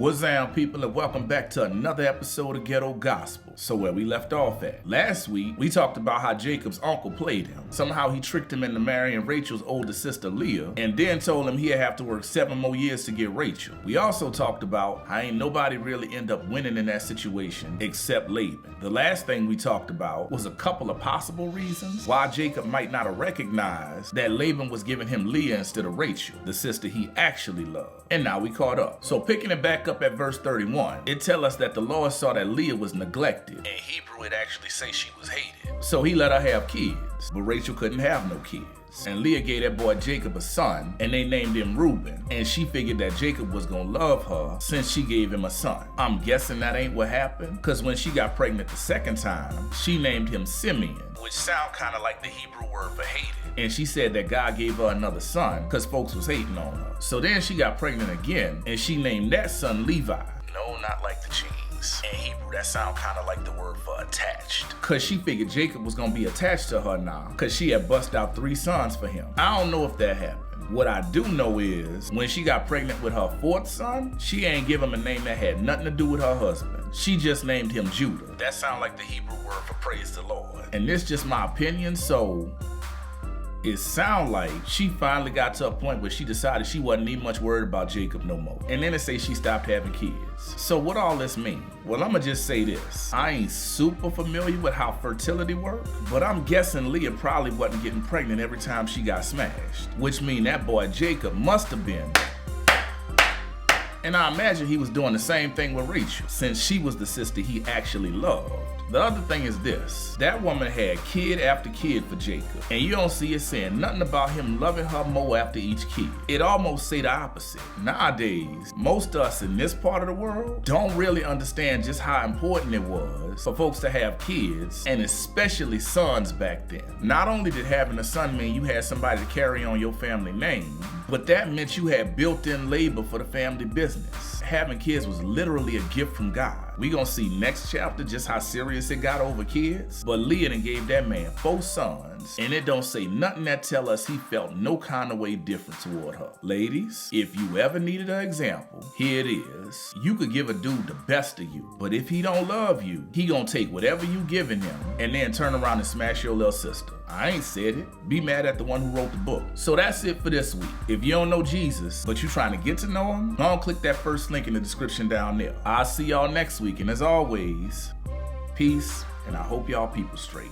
What's down, people, and welcome back to another episode of Ghetto Gospel. So where we left off at. Last week, we talked about how Jacob's uncle played him. Somehow he tricked him into marrying Rachel's older sister Leah, and then told him he'd have to work 7 more years to get Rachel. We also talked about how ain't nobody really end up winning in that situation except Laban. The last thing we talked about was a couple of possible reasons why Jacob might not have recognized that Laban was giving him Leah instead of Rachel, the sister he actually loved. And now we caught up. So picking it back up at verse 31, it tells us that the Lord saw that Leah was neglected. In Hebrew, it actually says she was hated. So he let her have kids, but Rachel couldn't have no kids. And Leah gave that boy Jacob a son, and they named him Reuben. And she figured that Jacob was gonna love her since she gave him a son. I'm guessing that ain't what happened, because when she got pregnant the second time, she named him Simeon, which sound kind of like the Hebrew word for hated. And she said that God gave her another son because folks was hating on her. So then she got pregnant again, and she named that son Levi. No, not like the jeans. In Hebrew, that sound kind of like the word for attached. Because she figured Jacob was going to be attached to her now, because she had bust out 3 sons for him. I don't know if that happened. What I do know is, when she got pregnant with her 4th son, she ain't give him a name that had nothing to do with her husband. She just named him Judah. That sound like the Hebrew word for praise the Lord. And this just my opinion, so it sound like she finally got to a point where she decided she wasn't even much worried about Jacob no more. And then it say she stopped having kids. So what all this mean? Well, I'ma just say this. I ain't super familiar with how fertility works, but I'm guessing Leah probably wasn't getting pregnant every time she got smashed. Which mean that boy Jacob must have been. And I imagine he was doing the same thing with Rachel, since she was the sister he actually loved. The other thing is this, that woman had kid after kid for Jacob, and you don't see it saying nothing about him loving her more after each kid. It almost say the opposite. Nowadays, most of us in this part of the world don't really understand just how important it was for folks to have kids, and especially sons back then. Not only did having a son mean you had somebody to carry on your family name, but that meant you had built-in labor for the family business. Having kids was literally a gift from God. We gonna see next chapter just how serious it got over kids. But Leah done gave that man 4 sons, and it don't say nothing that tell us he felt no kind of way different toward her. Ladies, if you ever needed an example, here it is. You could give a dude the best of you, but if he don't love you, he gonna take whatever you giving him and then turn around and smash your little sister. I ain't said it. Be mad at the one who wrote the book. So that's it for this week. If you don't know Jesus, but you trying to get to know him, go on click that first link in the description down there. I'll see y'all next week, and as always, peace, and I hope y'all people straight.